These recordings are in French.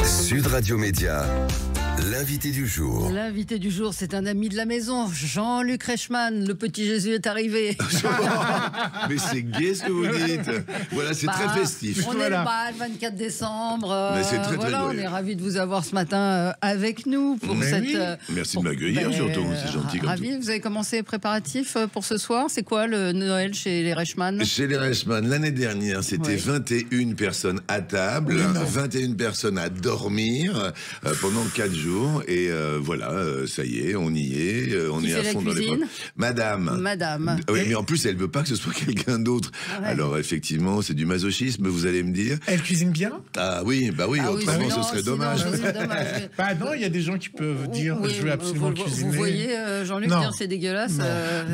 Sud Radio Média, l'invité du jour. L'invité du jour, c'est un ami de la maison, Jean-Luc Reichmann. Le petit Jésus est arrivé. Mais c'est gai ce que vous dites. Voilà, c'est très festif. On est le 24 décembre. Mais c'est très, très on joyeux. est ravis de vous avoir ce matin avec nous pour cette. Oui. Merci de m'accueillir, surtout. C'est gentil comme ravi. tout. Vous avez commencé les préparatifs pour ce soir. C'est quoi le Noël chez les Reichmann? Chez les Reichmann, l'année dernière, c'était 21 personnes à table, 21 personnes à dormir pendant 4 jours. Et voilà, ça y est, on y est. On Qui est fait à la fond dans les cuisine? Madame. Oui, mais en plus, elle veut pas que ce soit quelqu'un d'autre. Ouais. Alors, effectivement, c'est du masochisme, vous allez me dire. Elle cuisine bien? Ah oui, autrement, ce serait dommage. Bah non, il y a des gens qui peuvent dire je veux absolument cuisiner. Vous voyez, Jean-Luc, dire c'est dégueulasse.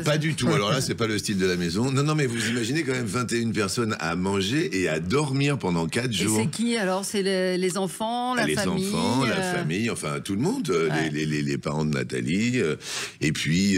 Pas du tout. Alors là, c'est pas le style de la maison. Non, mais vous imaginez quand même 21 personnes à manger et à dormir pendant 4 jours. Et c'est qui alors? C'est les enfants, la famille? Les enfants, la famille, enfin tout le monde, les parents de Nathalie. Et puis,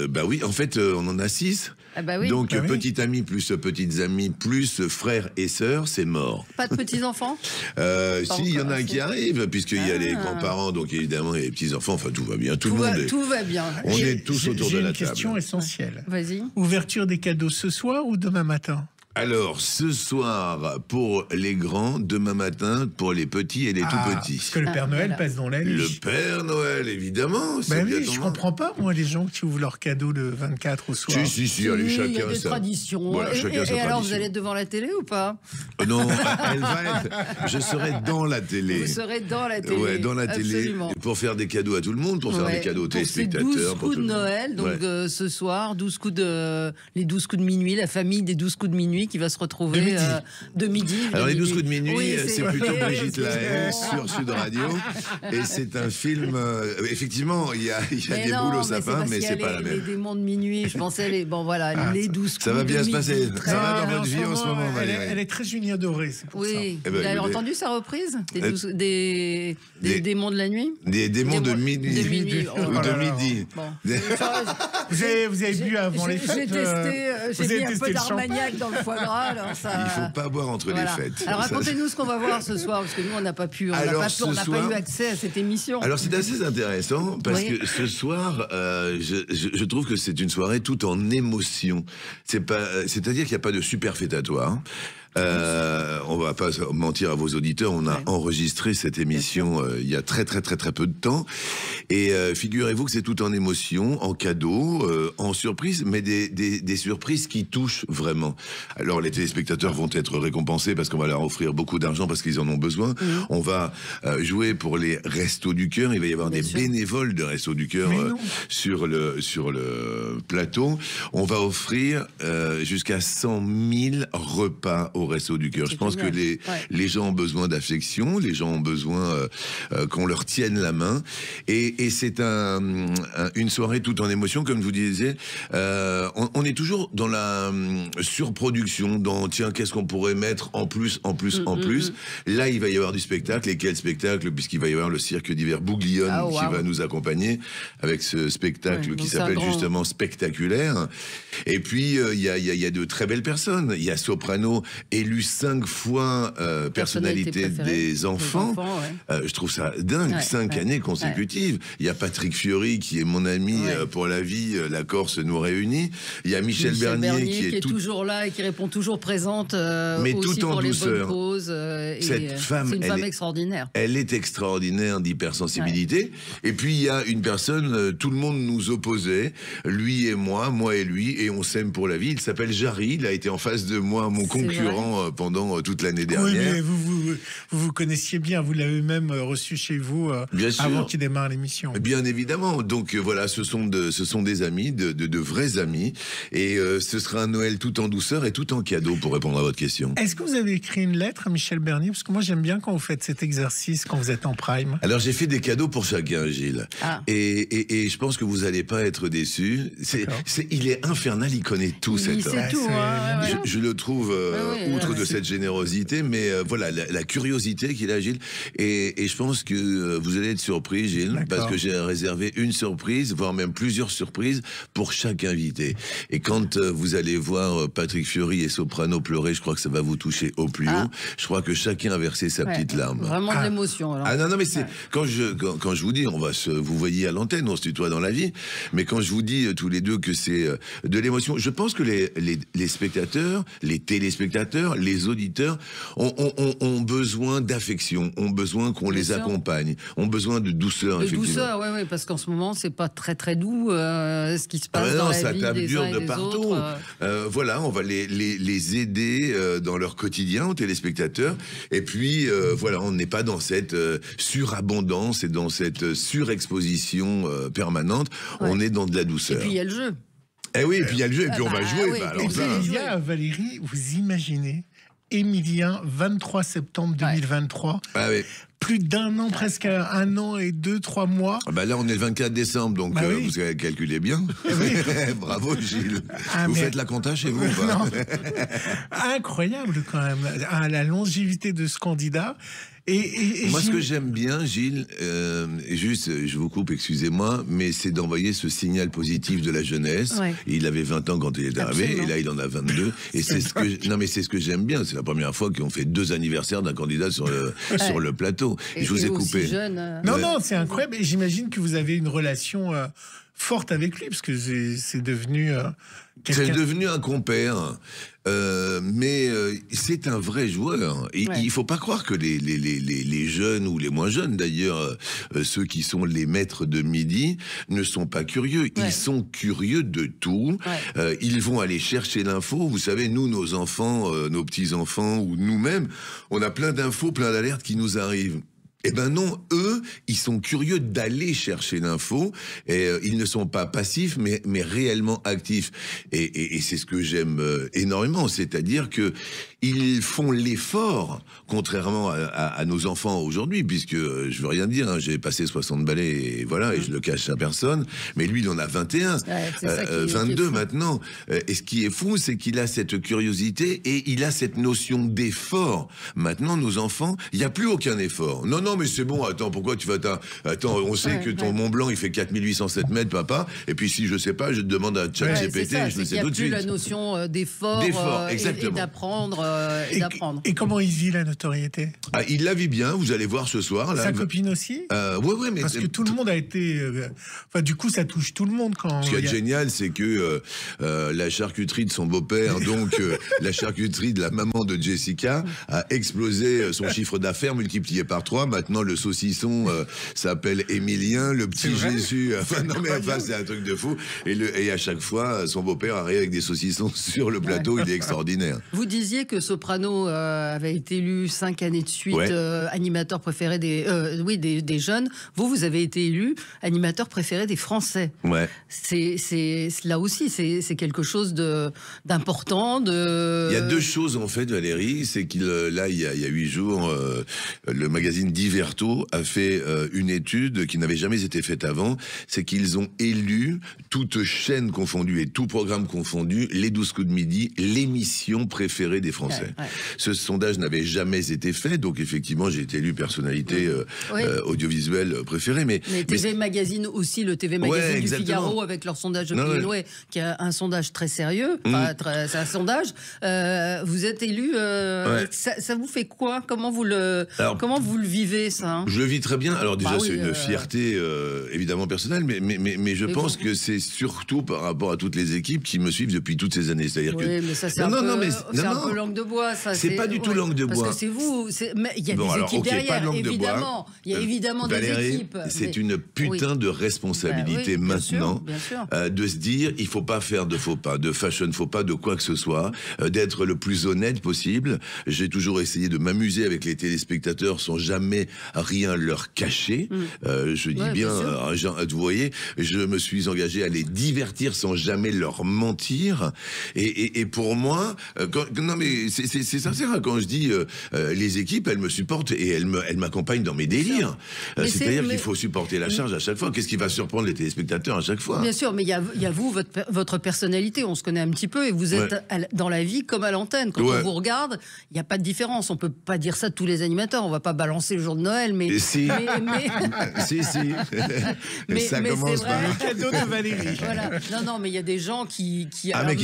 bah oui, en fait, on en a 6. Ah bah oui. Donc, Bah oui. petite amie plus petites amies plus frères et sœurs, c'est mort. Pas de petits-enfants? Si, il y en a un qui arrive, puisqu'il y a les grands-parents, donc évidemment, il y a les petits-enfants, enfin tout va bien, tout le monde est... Tout va bien. On est tous autour de la table. J'ai une question essentielle. Vas-y. Ouverture des cadeaux ce soir ou demain matin? Alors, ce soir, pour les grands, demain matin, pour les petits et les tout petits. Parce que le Père Noël passe dans la nuit. Le Père Noël, évidemment. Ben oui, je comprends pas, moi, les gens qui ouvrent leurs cadeaux le 24 au soir. Si, allez, chacun il y a des ça. traditions. Voilà, chacun sa et alors, tradition. vous allez être devant la télé ou pas? Non, elle va être... Je serai dans la télé. Vous serez dans la télé. Ouais, dans la télé, Absolument. pour faire des cadeaux à tout le monde, pour faire des cadeaux aux téléspectateurs. Pour ces 12 pour coups tout de le monde. Noël, donc ce soir, les 12 coups de minuit, la famille des 12 coups de minuit qui va se retrouver de midi. Alors les 12 coups de minuit, Oui, c'est plutôt Brigitte Lahaie sur Sud Radio. Et c'est un film, effectivement, il y a des boules au sapin, mais c'est pas la même. Les démons de minuit, je pensais, les 12 coups Ça va bien de se midi, passer. très Ça va bien. dans votre vie en ce moment, Valérie. Elle est très Julien Doré, c'est pour ça. Oui, Eh ben, vous avez écoutez. entendu sa reprise des démons de la nuit? Des démons de minuit. De minuit. Ou de midi. Bon. Vous avez bu avant les fêtes? J'ai mis un peu d'Armagnac dans le foie gras. Alors ça... Il ne faut pas boire entre les fêtes. Alors racontez-nous ce qu'on va voir ce soir, parce que nous on n'a pas pu, on n'a pas eu accès à cette émission. Alors c'est assez intéressant parce que ce soir, je trouve que c'est une soirée tout en émotion. C'est-à-dire qu'il n'y a pas de superfétatoire. On va pas mentir à vos auditeurs, on a enregistré cette émission il y a très peu de temps et figurez-vous que c'est tout en émotion, en cadeau, en surprise, mais des surprises qui touchent vraiment. Alors les téléspectateurs vont être récompensés parce qu'on va leur offrir beaucoup d'argent parce qu'ils en ont besoin. On va jouer pour les Restos du Cœur, il va y avoir des bénévoles de Restos du Cœur sur le plateau. On va offrir jusqu'à 100 000 repas au Resto du Cœur. Je pense que les gens ont besoin d'affection, les gens ont besoin qu'on leur tienne la main. Et c'est une soirée tout en émotion, comme je vous disais. On est toujours dans la surproduction, dans tiens, qu'est-ce qu'on pourrait mettre en plus. Là, il va y avoir du spectacle. Et quel spectacle? Puisqu'il va y avoir le cirque d'hiver Bouglione qui va nous accompagner avec ce spectacle qui s'appelle justement Spectaculaire. Et puis, il y a de très belles personnes. Il y a Soprano, élu 5 fois personnalité des enfants. Je trouve ça dingue, 5 années consécutives. Il y a Patrick Fiori qui est mon ami pour la vie, la Corse nous réunit. Il y a Michel Bernier qui est toujours là et qui répond toujours présente mais aussi tout en pour douceur. Les bonnes causes. Cette femme, c'est une femme extraordinaire. Elle est extraordinaire d'hypersensibilité. Et puis il y a une personne, tout le monde nous opposait, lui et moi et lui, et on s'aime pour la vie. Il s'appelle Jarry, il a été en face de moi, mon concurrent pendant toute l'année dernière. Oui, mais vous connaissiez bien, vous l'avez même reçu chez vous avant qu'il démarre l'émission. Bien évidemment. Donc voilà, ce sont des amis, de vrais amis, et ce sera un Noël tout en douceur et tout en cadeau pour répondre à votre question. Est-ce que vous avez écrit une lettre à Michel Bernier? Parce que moi j'aime bien quand vous faites cet exercice quand vous êtes en prime. Alors j'ai fait des cadeaux pour chacun, Gilles. Et je pense que vous n'allez pas être déçus. Il est infernal, il connaît tout cet homme. C'est tout. Je le trouve outre de cette générosité, mais voilà, la curiosité qu'il a, Gilles. Et je pense que vous allez être surpris, Gilles, parce que j'ai réservé une surprise, voire même plusieurs surprises pour chaque invité. Et quand vous allez voir Patrick Fiori et Soprano pleurer, je crois que ça va vous toucher au plus haut. Je crois que chacun a versé sa petite larme. Vraiment de l'émotion. Alors. Non, mais c'est quand je vous dis, vous voyez à l'antenne, on se tutoie dans la vie, mais quand je vous dis tous les deux que c'est de l'émotion, je pense que les spectateurs, les téléspectateurs, les auditeurs ont besoin d'affection, ont besoin qu'on les accompagne, ont besoin de douceur. De douceur, oui, parce qu'en ce moment, c'est pas très très doux ce qui se passe dans la vie des uns et des autres. Voilà, on va les aider dans leur quotidien aux téléspectateurs. Et puis, voilà, on n'est pas dans cette surabondance et dans cette surexposition permanente. On est dans de la douceur. Et puis, il y a le jeu. Eh oui, et puis il y a le jeu, et puis on va jouer. Oui, alors ça, Valérie, vous imaginez Émilien, 23 septembre 2023. Ah oui. Plus d'un an, presque un an et 2-3 mois. Là, on est le 24 décembre, donc vous calculez bien. Bravo, Gilles. Vous faites la compta chez vous ou pas? Incroyable, quand même, la longévité de ce candidat. Moi, ce que j'aime bien, Gilles, juste, je vous coupe, excusez-moi, mais c'est d'envoyer ce signal positif de la jeunesse. Il avait 20 ans quand il est arrivé, et là, il en a 22. Et c'est ce que j'aime bien. C'est la première fois qu'on fait 2 anniversaires d'un candidat sur le plateau. Et je vous ai coupé. Non, c'est incroyable. Et j'imagine que vous avez une relation forte avec lui, parce que c'est devenu... C'est devenu un compère, mais c'est un vrai joueur. Et il faut pas croire que les jeunes, ou les moins jeunes d'ailleurs, ceux qui sont les maîtres de midi, ne sont pas curieux. Ils sont curieux de tout. Ils vont aller chercher l'info. Vous savez, nous, nos enfants, nos petits-enfants, ou nous-mêmes, on a plein d'infos, plein d'alertes qui nous arrivent. Eh ben non, eux, ils sont curieux d'aller chercher l'info, et ils ne sont pas passifs, mais réellement actifs. Et c'est ce que j'aime énormément, c'est-à-dire que ils font l'effort, contrairement à nos enfants aujourd'hui, puisque je veux rien dire, hein, j'ai passé 60 balais, et voilà, et je le cache à personne, mais lui, il en a 21, 22 maintenant. Et ce qui est fou, c'est qu'il a cette curiosité, et il a cette notion d'effort. Maintenant, nos enfants, il n'y a plus aucun effort. Non, mais c'est bon, attends, pourquoi tu vas... Attends, on sait que ton Mont Blanc, il fait 4807 mètres, papa, et puis si je sais pas, je te demande à ChatGPT, je le sais tout de suite. Il n'y a plus la notion d'effort et d'apprendre. Et comment il vit la notoriété? Il la vit bien, vous allez voir ce soir. Là, sa copine aussi? Oui, mais... Parce que tout le monde a été... du coup, ça touche tout le monde quand... Ce qui est génial, c'est que la charcuterie de son beau-père, donc la charcuterie de la maman de Jessica, a explosé son chiffre d'affaires multiplié par 3. Maintenant, le saucisson s'appelle Émilien, le petit Jésus. C'est un truc de fou. Et à chaque fois, son beau-père arrive avec des saucissons sur le plateau. Il est extraordinaire. Vous disiez que Soprano avait été élu 5 années de suite animateur préféré des jeunes. Vous avez été élu animateur préféré des Français. Ouais. Là aussi, c'est quelque chose d'important. Il y a 2 choses en fait, Valérie. C'est qu'il il y a 8 jours, le magazine Diverto a fait une étude qui n'avait jamais été faite avant. C'est qu'ils ont élu, toutes chaînes confondues et tout programme confondu, les 12 coups de midi, l'émission préférée des Français. Ce sondage n'avait jamais été fait, donc effectivement j'ai été élu personnalité audiovisuelle préférée. Mais TV Magazine aussi, le TV Magazine du Figaro avec leur sondage de Piloé, qui a un sondage très sérieux, c'est un sondage. Vous êtes élu, ça vous fait quoi? Comment vous le vivez, ça? Je le vis très bien. Alors déjà, c'est une fierté évidemment personnelle, mais je pense que c'est surtout par rapport à toutes les équipes qui me suivent depuis toutes ces années. C'est-à-dire que mais ça, c'est un peu langue de bois. C'est pas du tout langue de bois. Parce que c'est vous. Il y a des équipes derrière, évidemment. Il y a évidemment Valérie, des équipes. C'est une putain de responsabilité maintenant de se dire, il faut pas faire de faux pas, de fashion faux pas, de quoi que ce soit, d'être le plus honnête possible. J'ai toujours essayé de m'amuser avec les téléspectateurs sans jamais rien leur cacher. Je dis bien, vous voyez, je me suis engagé à les divertir sans jamais leur mentir. Et pour moi, non mais c'est sincère hein, quand je dis les équipes, elles me supportent et elles m'accompagnent dans mes délires. C'est-à-dire qu'il faut supporter la charge à chaque fois. Qu'est-ce qui va surprendre les téléspectateurs à chaque fois? Bien sûr, mais il y a vous, votre personnalité. On se connaît un petit peu et vous êtes dans la vie comme à l'antenne. Quand on vous regarde, il n'y a pas de différence. On peut pas dire ça de tous les animateurs. On va pas balancer le jour de Noël, mais si. Si. Mais ça commence par un cadeau de Valérie. Voilà. Non, mais il y a des gens qui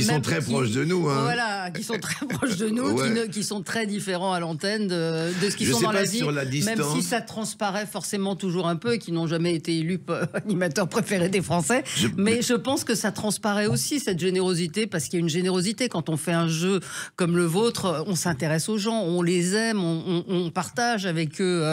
sont très proches de nous. Hein. Voilà, qui sont très proches de nous, qui sont très différents à l'antenne de ce qu'ils sont dans la vie. Même si ça transparaît forcément toujours un peu et qui n'ont jamais été élus animateurs préférés des Français. Mais je pense que ça transparaît aussi, cette générosité, parce qu'il y a une générosité. Quand on fait un jeu comme le vôtre, on s'intéresse aux gens, on les aime, on partage avec eux.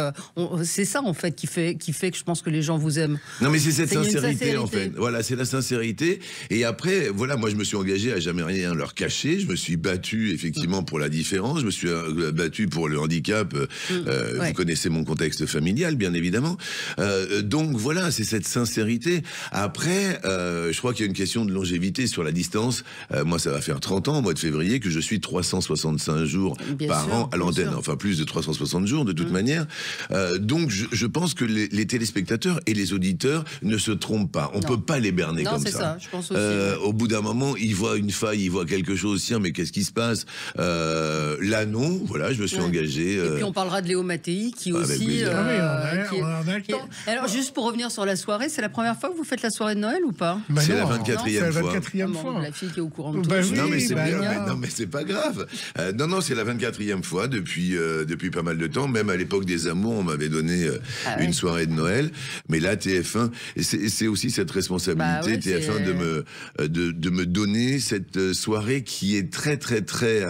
C'est ça, en fait, qui fait que je pense que les gens vous aiment. Non, mais c'est cette sincérité, en fait. Voilà, c'est la sincérité. Et après, voilà, moi, je me suis engagé à jamais rien leur cacher. Je me suis battu, effectivement, pour la différence. Je me suis battu pour le handicap. Vous connaissez mon contexte familial, bien évidemment. Donc, voilà, c'est cette sincérité. Après, je crois qu'il y a une question de longévité sur la distance. Moi, ça va faire 30 ans, au mois de février, que je suis 365 jours par an à l'antenne. Enfin, plus de 360 jours, de toute manière. Donc, je pense que les téléspectateurs et les auditeurs ne se trompent pas. On peut pas les berner comme ça. Non, c'est ça, je pense aussi. Au bout d'un moment, ils voient une faille, ils voient quelque chose. Tiens, mais qu'est-ce qui se passe? Là, non. Voilà, je me suis engagé. Et puis, on parlera de Léo Mattei, qui aussi... on a le temps. Alors, juste pour revenir sur la soirée, c'est la première fois que vous faites la soirée de Noël ou pas? C'est la 24e fois. C'est la 24e fois. La fille qui est au courant de tout. Non, mais c'est bien. Non, mais c'est pas grave. Non, c'est la 24e fois depuis pas mal de temps. Même à l'époque des Amours, on m'avait donné une soirée de Noël. Mais là, TF1, c'est aussi cette responsabilité, TF1, de me donner cette soirée qui est très, très, très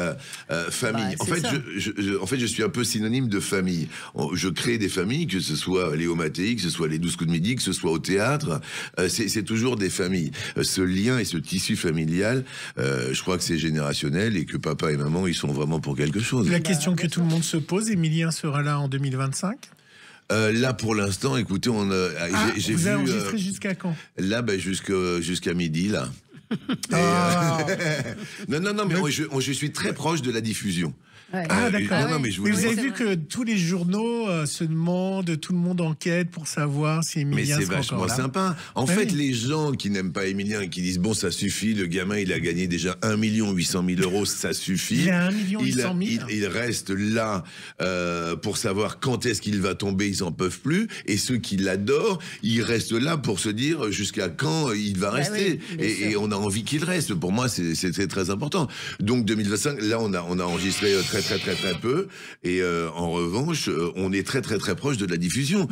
famille. En fait, je suis un peu synonyme de famille. Je crée des familles, que ce soit Léo Mattei, que ce soit les 12 coups de midi, que ce soit au théâtre. C'est toujours des familles. Ce lien et ce tissu familial, je crois que c'est générationnel et que papa et maman, ils sont vraiment pour quelque chose. La question que tout le monde se pose, Émilien sera là en 2025 ? Là, pour l'instant, écoutez, j'ai vu... Vous avez enregistré jusqu'à quand ? Là, jusqu'à midi, là. Non, mais je suis très proche de la diffusion. D'accord. Mais vous avez vu que tous les journaux se demandent, tout le monde enquête pour savoir si Émilien sera encore là. Mais c'est vachement sympa. En fait, les gens qui n'aiment pas Émilien et qui disent bon, ça suffit, le gamin, il a gagné déjà 1 800 000 euros, ça suffit. Il a 1 800 000. Il reste là pour savoir quand est-ce qu'il va tomber, ils en peuvent plus. Et ceux qui l'adorent, ils restent là pour se dire jusqu'à quand il va rester. Et on a envie qu'il reste. Pour moi, c'est très important. Donc 2025, là, on a enregistré très peu, et en revanche on est très proche de la diffusion.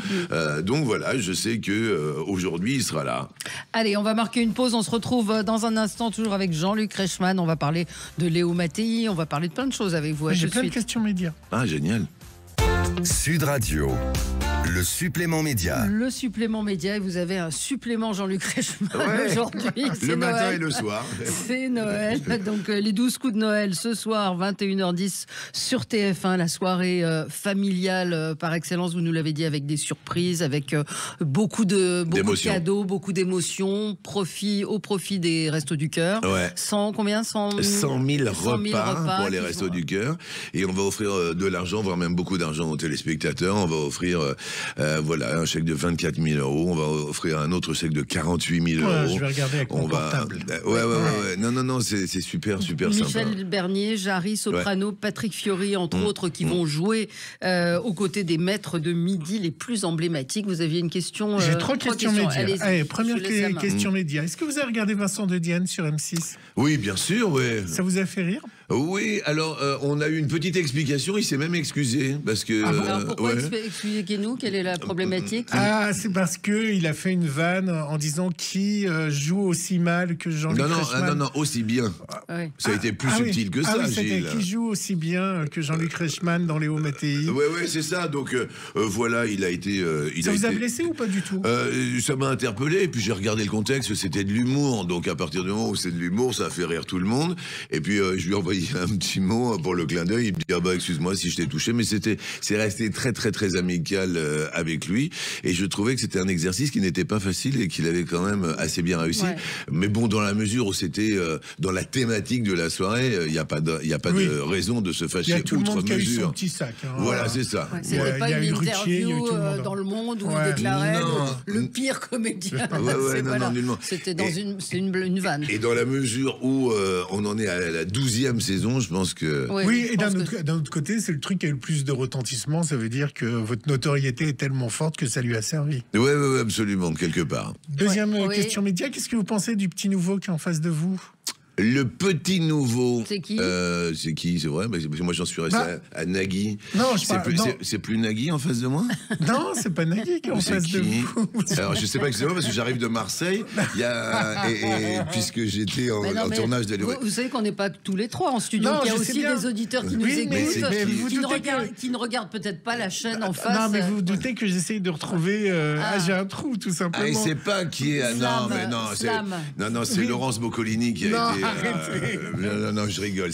Donc voilà, je sais que aujourd'hui il sera là. Allez, on va marquer une pause, on se retrouve dans un instant toujours avec Jean-Luc Reichmann. On va parler de Léo Mattei, on va parler de plein de choses avec vous. J'ai plein de questions médias. Ah, génial. Sud Radio, le supplément média. Le supplément média, et vous avez un supplément Jean-Luc Reichmann aujourd'hui. Le matin et le soir. C'est Noël. Donc les 12 coups de Noël ce soir, 21h10 sur TF1, la soirée familiale par excellence, vous nous l'avez dit, avec des surprises, avec beaucoup de cadeaux, beaucoup d'émotions, au profit des Restos du Cœur. 100 000 repas pour les Restos du Cœur. Et on va offrir de l'argent, voire même beaucoup d'argent aux téléspectateurs. On va offrir un chèque de 24 000 euros. On va offrir un autre chèque de 48 000 euros. Je vais regarder avec mon portable. Non, c'est super sympa. Michel Bernier, Jarry, Soprano, Patrick Fiori, entre autres, qui vont jouer aux côtés des maîtres de midi les plus emblématiques. Vous aviez une question. J'ai 3 questions médias. Allez, première question média. Est-ce que vous avez regardé Vincent de Dienne sur M6 ? Oui, bien sûr, oui. Ça vous a fait rire ? Oui, alors on a eu une petite explication, il s'est même excusé parce que. Alors pourquoi expliquez-nous quelle est la problématique ? C'est parce que il a fait une vanne en disant qui joue aussi mal que Jean-Luc Reichmann. Non, aussi bien. Ça a été plus subtil que ça, Gilles. Qui joue aussi bien que Jean-Luc Reichmann dans Léo Mattei. Oui, c'est ça. Donc voilà, il a été. Ça vous a blessé ou pas du tout ? Ça m'a interpellé. Et puis j'ai regardé le contexte, c'était de l'humour. Donc à partir du moment où c'est de l'humour, ça a fait rire tout le monde. Et puis je lui ai envoyé envoyé un petit mot pour le clin d'œil. Il me dit, ah bah, excuse-moi si je t'ai touché, mais c'est resté très, très, très amical avec lui. Et je trouvais que c'était un exercice qui n'était pas facile et qu'il avait quand même assez bien réussi. Ouais. Mais bon, dans la mesure où c'était dans la thématique de la soirée, il n'y a pas de raison de se fâcher outre mesure. Il y a tout le monde qui a eu son petit sac. Hein, voilà, c'est ça. Ouais, c'était pas une interview dans Le Monde où il déclarait le pire comédien. C'était dans une vanne. Et dans la mesure où on en est à la 12e saison, je pense que... Oui, et d'un autre côté, c'est le truc qui a eu le plus de retentissement. Ça veut dire que votre notoriété est tellement forte que ça lui a servi. Oui, absolument, quelque part. Deuxième question média, qu'est-ce que vous pensez du petit nouveau qui est en face de vous ? Le petit nouveau. C'est qui ? C'est vrai, parce que moi j'en suis resté à Nagui. Non, c'est plus Nagui en face de moi ? Non, c'est pas Nagui qui est en face de vous. Alors je sais pas exactement parce que j'arrive de Marseille. Et puisque j'étais en tournage de vous savez qu'on n'est pas tous les trois en studio. Il y a aussi des auditeurs qui nous écoutent, qui ne regardent peut-être pas la chaîne en face. Non, mais vous vous doutez que j'essaye de retrouver. J'ai un trou, tout simplement. Et c'est pas qui est. Non, c'est Laurence Boccolini qui a été. Non, je rigole.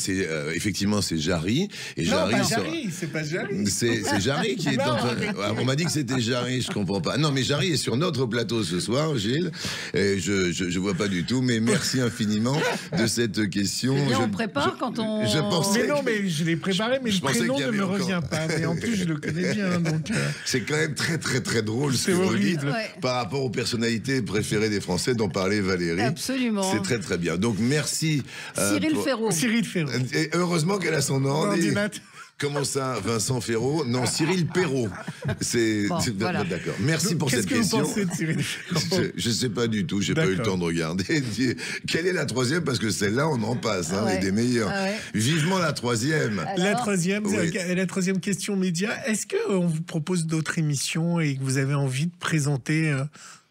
Effectivement, c'est Jarry. Et Jarry, c'est pas Jarry. C'est Jarry qui est. On m'a dit que c'était Jarry. Je comprends pas. Non, mais Jarry est sur notre plateau ce soir, Gilles. Et je vois pas du tout. Mais merci infiniment de cette question. On prépare quand on. Je pensais. Mais non, mais je l'ai préparé, mais le prénom ne me revient pas. Mais en plus, je le connais bien. Donc. C'est quand même très, très, très drôle. C'est horrible. Par rapport aux personnalités préférées des Français dont parlait Valérie. Absolument. C'est très, très bien. Donc merci. Cyril Ferraud. Et heureusement qu'elle a son nom. Comment ça, Vincent Ferraud ? Non, Cyril Perrault. Voilà. D'accord. Merci pour cette question. Qu'est-ce que vous pensez de Cyril Ferraud ? Je ne sais pas du tout. J'ai pas eu le temps de regarder. Quelle est la troisième ? Parce que celle-là, on en passe, et des meilleures. Vivement la troisième. Alors, la troisième question média. Est-ce qu'on vous propose d'autres émissions et que vous avez envie de présenter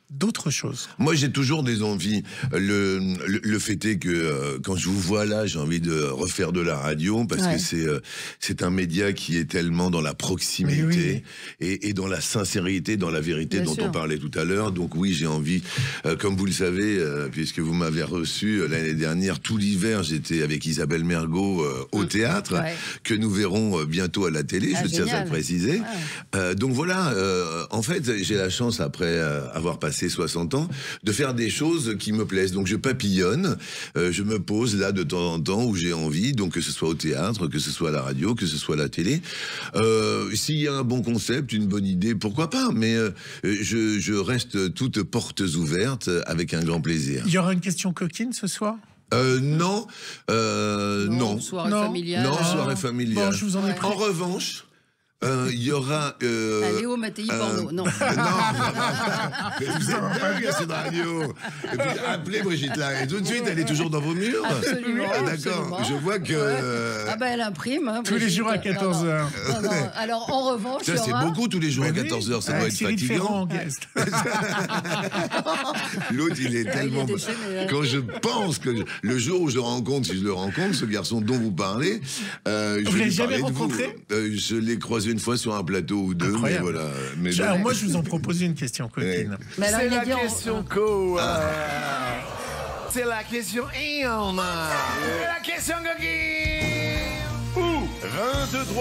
d'autres choses? Moi, j'ai toujours des envies. Le fait est que quand je vous vois là, j'ai envie de refaire de la radio parce que c'est un média qui est tellement dans la proximité et dans la sincérité, dans la vérité dont on parlait tout à l'heure. Donc oui, j'ai envie, comme vous le savez, puisque vous m'avez reçu l'année dernière, tout l'hiver, j'étais avec Isabelle Mergo au théâtre, que nous verrons bientôt à la télé, je tiens à le préciser. Donc voilà, en fait, j'ai la chance, après avoir passé 60 ans, de faire des choses qui me plaisent. Donc je papillonne, je me pose là de temps en temps où j'ai envie, donc que ce soit au théâtre, que ce soit à la radio, que ce soit à la télé. S'il y a un bon concept, une bonne idée, pourquoi pas, mais je reste toutes portes ouvertes avec un grand plaisir. Il y aura une question coquine ce soir ? Non. Soirée familiale. Non, soirée familiale. Bon, je vous en ai pris. En revanche, il y aura... Léo Mattei porno, non. Non, mais vous êtes dingue à cette radio. Et puis, appelez Brigitte Lahaie. Tout de suite, elle est toujours dans vos murs. Absolument. D'accord. Je vois que... elle imprime. Tous les jours à 14h. Non. Alors, en revanche, ça, c'est beaucoup tous les jours à 14h. Ça doit être fatigant. L'autre, il est tellement... Quand je pense que le jour où je le rencontre, si je le rencontre, ce garçon dont vous parlez... Vous l'avez jamais rencontré ? Je l'ai croisé une fois sur un plateau ou deux. Incroyable. Mais voilà. Mais alors moi, je vous en propose une question coquine. C'est la question C'est la question la question coquine. Où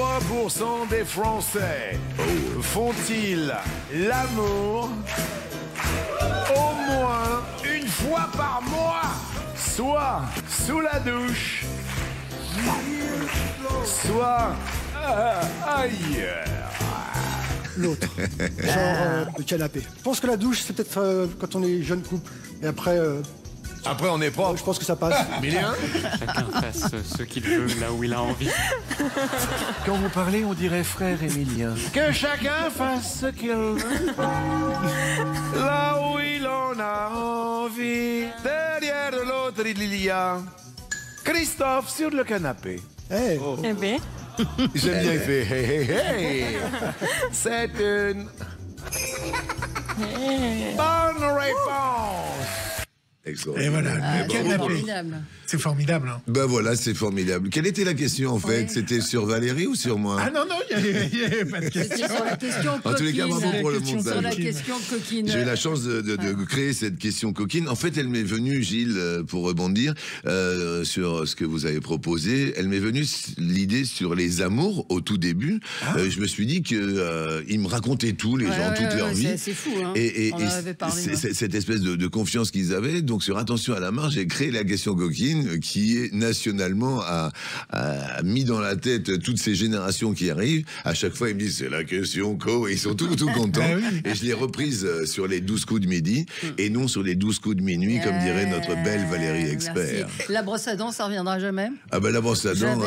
23% des Français font-ils l'amour au moins une fois par mois, soit sous la douche, soit ailleurs. L'autre, genre le canapé. Je pense que la douche, c'est peut-être quand on est jeune couple. Et après... Après, on est propre. Je pense que ça passe. Emilien ? Chacun fasse ce qu'il veut là où il a envie. Quand vous parlez, on dirait frère Emilien. Que chacun fasse ce qu'il veut là où il en a envie. Derrière de l'autre, il y a Christophe sur le canapé. Hey. Oh. Eh bien. J'aime bien, il fait hey, hey, hey. C'est une bonne réponse. Et voilà, c'est formidable. Hein. Ben voilà, c'est formidable. Quelle était la question en fait? C'était sur Valérie ou sur moi? Ah non, il n'y avait pas de question. Sur la question coquine. En tous les cas, bravo pour le montage. Sur la question coquine. J'ai eu la chance de créer cette question coquine. En fait, elle m'est venue, Gilles, pour rebondir sur ce que vous avez proposé. Elle m'est venue l'idée sur les amours au tout début. Je me suis dit que ils me racontaient tout, les gens, toute leur vie. C'est fou. Hein. Et on en avait parlé. Cette espèce de confiance qu'ils avaient. Donc sur Attention à la marge, j'ai créé la question coquine qui est nationalement a mis dans la tête toutes ces générations qui arrivent. À chaque fois, ils me disent c'est la question co et ils sont tout contents. Et je l'ai reprise sur les 12 coups de midi et non sur les 12 coups de minuit, comme dirait notre belle Valérie Expert. Merci. La brosse à dents, ça reviendra jamais? Ah ben la brosse à dents,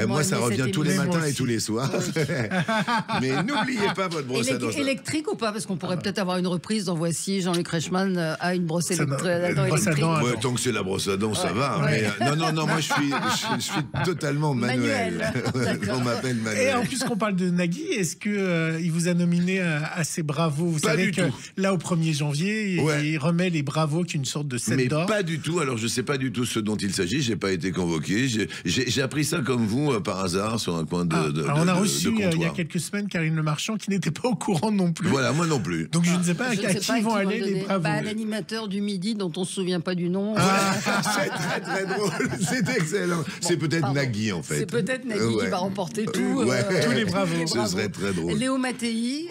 moi ça revient tous les matins et tous les soirs. Mais n'oubliez pas votre brosse à dents. Électrique ou pas? Parce qu'on pourrait peut-être avoir une reprise dans Voici, Jean-Luc Reichmann a une brosse à dents électrique. Ouais, tant que c'est la brosse à dents, ça va. Mais, non, moi je suis totalement Manuel. On m'appelle Manuel. Et en plus qu'on parle de Nagui, est-ce que il vous a nominé à ses bravos? Vous savez que là au 1er janvier, il remet les bravos qui est une sorte de set d'or. Mais pas du tout. Alors je sais pas du tout ce dont il s'agit. J'ai pas été convoqué. J'ai appris ça comme vous par hasard sur un coin de. Alors on a reçu il y a quelques semaines Karine Le Marchand qui n'était pas au courant non plus. Voilà, moi non plus. Donc je ne sais pas à qui vont aller les bravos. L'animateur du midi dont on se souvient pas du nom. C'est très drôle. C'est excellent. C'est peut-être Nagui en fait. C'est peut-être Nagui qui va remporter tous les bravos. Ce serait très drôle. Léo Mattei,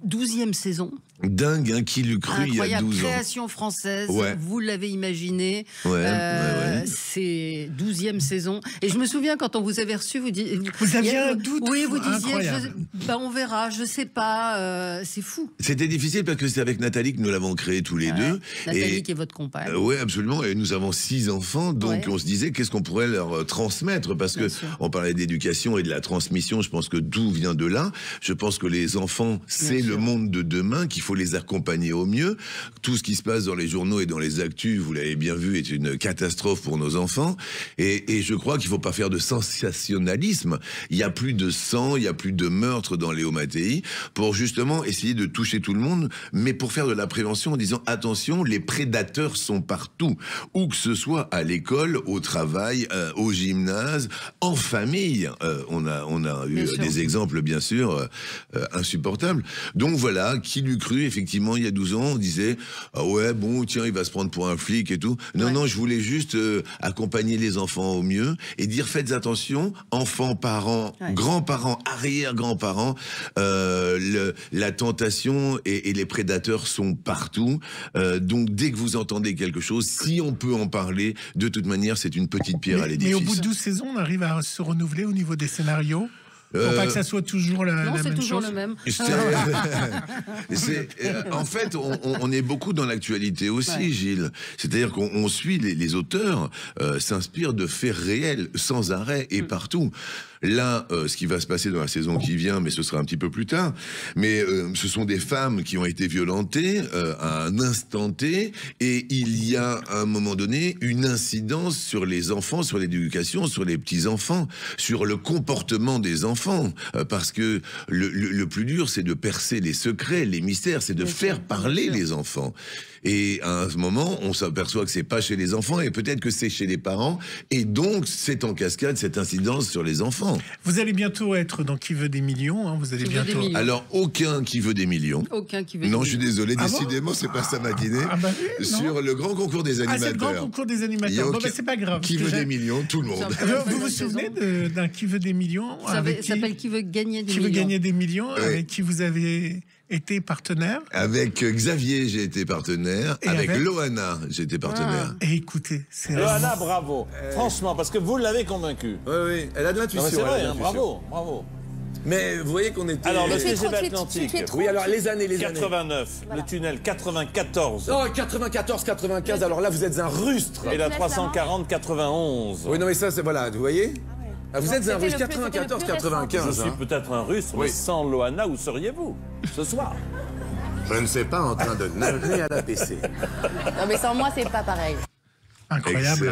12e saison. Dingue, hein, qui l'eût cru il y a 12 ans. Création française, vous l'avez imaginé. C'est 12e saison. Et je me souviens quand on vous avait reçu, vous aviez un doute. Oui, vous disiez, on verra, je sais pas, c'est fou. C'était difficile parce que c'est avec Nathalie que nous l'avons créé tous les deux. Nathalie qui est votre compagne. Oui, absolument. Et nous avons 6 enfants, donc on se disait qu'est-ce qu'on pourrait leur transmettre, parce que on parlait d'éducation et de la transmission. Je pense que tout vient de là. Je pense que les enfants, c'est le monde de demain, qu'il faut les accompagner au mieux. Tout ce qui se passe dans les journaux et dans les actus, vous l'avez bien vu, est une catastrophe pour nos enfants. Et je crois qu'il faut pas faire de sensationnalisme. Il y a plus de sang, il y a plus de meurtres dans Léo Mattei, pour justement essayer de toucher tout le monde, mais pour faire de la prévention en disant attention, les prédateurs sont partout, où que ce soit à l'école, au travail, au gymnase, en famille. On a eu des exemples bien sûr insupportables. Donc voilà, qui l'eût cru, effectivement, il y a 12 ans, on disait ah ouais, bon, tiens, il va se prendre pour un flic et tout. Non, je voulais juste accompagner les enfants au mieux et dire faites attention, enfants, parents, grands-parents, arrière-grands-parents, la tentation et les prédateurs sont partout. Donc dès que vous entendez quelque chose, si on peut en parler, de toute manière, c'est une petite pierre à l'édifice. Mais au bout de 12 saisons, on arrive à se renouveler au niveau des scénarios? Pour pas que ça soit toujours la même chose. Non, c'est toujours le même. En fait, on est beaucoup dans l'actualité aussi, Gilles. C'est-à-dire qu'on suit les auteurs, s'inspirent de faits réels, sans arrêt et partout. Là, ce qui va se passer dans la saison qui vient, mais ce sera un petit peu plus tard, mais ce sont des femmes qui ont été violentées à un instant T, et il y a à un moment donné une incidence sur les enfants, sur l'éducation, sur les petits-enfants, sur le comportement des enfants, parce que le plus dur, c'est de percer les secrets, les mystères, c'est de faire parler les enfants. Et à un moment, on s'aperçoit que c'est pas chez les enfants, et peut-être que c'est chez les parents, et donc c'est en cascade cette incidence sur les enfants. Vous allez bientôt être dans Qui veut des millions, hein, vous allez bientôt. Alors aucun Qui veut des millions. Aucun Qui veut. Non, je suis désolé, décidément, c'est pas ça ma dîner. Oui, sur le grand concours des animateurs. C'est le grand concours des animateurs. Bon, c'est pas grave. Qui veut des millions, tout le monde. Vous vous souvenez d'un Qui veut des millions? Ça s'appelle Qui veut gagner des millions. Qui veut gagner des millions, avec qui vous avez été partenaire? Avec Xavier, j'ai été partenaire. Et avec Loana, j'ai été partenaire. Et écoutez, c'est Loana, bravo. Franchement, parce que vous l'avez convaincue. Oui, elle a de l'intuition. C'est vrai, bravo. Mais vous voyez qu'on était... Alors, le TGV Atlantique. Oui, alors les années. 89, le tunnel 94. Oh, 94, 95, alors là, vous êtes un rustre. Et la 340, 91. Oui, non, mais ça, c'est... Voilà, vous voyez? Vous êtes un russe, 94, 95. Je suis peut-être un russe, mais sans Loana, où seriez-vous ce soir? Je ne sais pas, en train de nager à la PC. Non, mais sans moi, c'est pas pareil. Incroyable.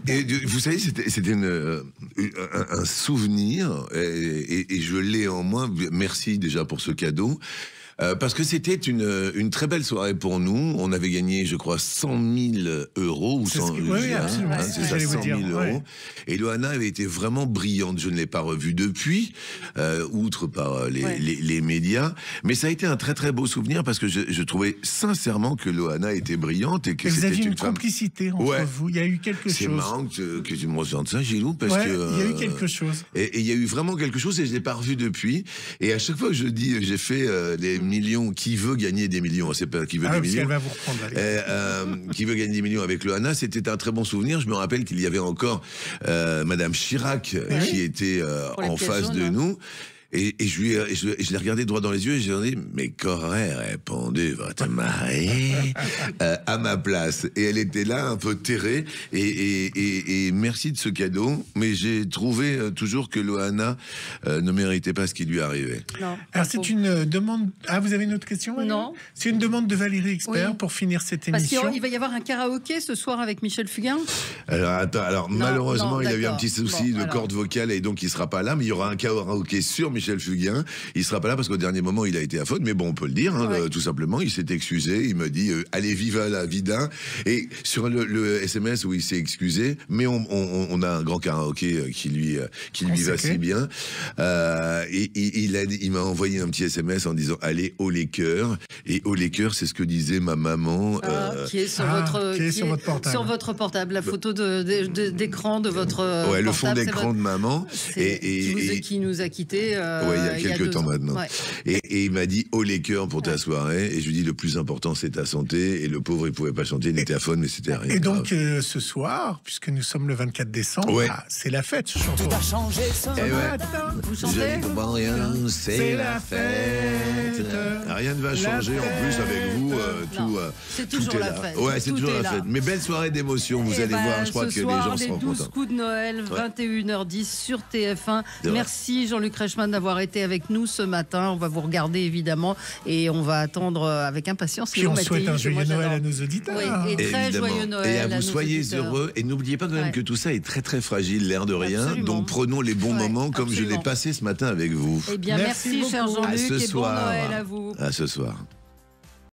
Et vous savez, c'était un souvenir, et je l'ai en moi. Merci déjà pour ce cadeau. Parce que c'était une très belle soirée pour nous. On avait gagné, je crois, 100 000 euros. Ou 100, oui, absolument. C'est ça, 100 000 euros. Ouais. Et Loana avait été vraiment brillante. Je ne l'ai pas revue depuis, outre par les médias. Mais ça a été un très très beau souvenir parce que je trouvais sincèrement que Loana était brillante et que vous c'était aviez une femme... complicité entre vous. Il y a eu quelque chose. C'est marrant que tu me ressentes ça, Gilou, parce que il y a eu quelque chose. Et il y a eu vraiment quelque chose et je l'ai pas revu depuis. Et à chaque fois que je dis, j'ai fait des millions. Qui veut gagner des millions? C'est pas qui veut des millions. Elle va vous reprendre. Qui veut gagner des millions avec Loana? C'était un très bon souvenir. Je me rappelle qu'il y avait encore Madame Chirac qui était en face de nous. Et je l'ai regardé droit dans les yeux et j'ai dit, mais qu'aurait répondu votre mari à ma place? Et elle était là, un peu terrée. Et merci de ce cadeau. Mais j'ai trouvé toujours que Loana ne méritait pas ce qui lui arrivait. Non. Alors c'est une demande... Ah, vous avez une autre question, Valérie? Non. C'est une demande de Valérie Expert pour finir cette émission. Parce qu'il va y avoir un karaoké ce soir avec Michel Fugain. Alors malheureusement, il a eu un petit souci de corde vocale et donc il sera pas là. Mais il y aura un karaoké sur Michel Fugain. Il sera pas là parce qu'au dernier moment il a été à faute, mais bon, on peut le dire, tout simplement. Il s'est excusé, il me dit allez, viva la vida. Et sur le SMS où il s'est excusé, mais on a un grand karaoké qui lui va si bien. Et il m'a envoyé un petit SMS en disant allez haut les cœurs. Et haut les cœurs, c'est ce que disait ma maman qui est sur votre portable. Sur votre portable, la photo d'écran de votre portable, le fond d'écran de maman qui nous a quittés il y a quelques temps maintenant. Ouais. Et il m'a dit haut les cœurs pour ta soirée. Et je lui dis le plus important c'est ta santé. Et le pauvre il pouvait pas chanter, il était à faune, mais c'était rien. Et donc ce soir, puisque nous sommes le 24 décembre, c'est la fête ce chanson. Tout a changé ce matin. Vous chantez? Je ne comprends rien, c'est la fête. Rien ne va changer en plus avec vous. C'est toujours la fête. Ouais, c'est toujours la fête. Mais belle soirée d'émotion, vous allez voir. Je crois que les gens seront contents. 12 coups de Noël, 21h10 sur TF1. Merci Jean-Luc Reichmann d'avoir été avec nous ce matin. On va vous regarder évidemment et on va attendre avec impatience. Puis on souhaite un joyeux Noël à nos auditeurs. Oui, et très joyeux Noël. Et à vous soyez heureux. Et n'oubliez pas quand même que tout ça est très très fragile, l'air de rien. Absolument. Donc prenons les bons moments comme je l'ai passé ce matin avec vous. Eh bien merci cher Jean-Luc et bon Noël à vous. À ce soir.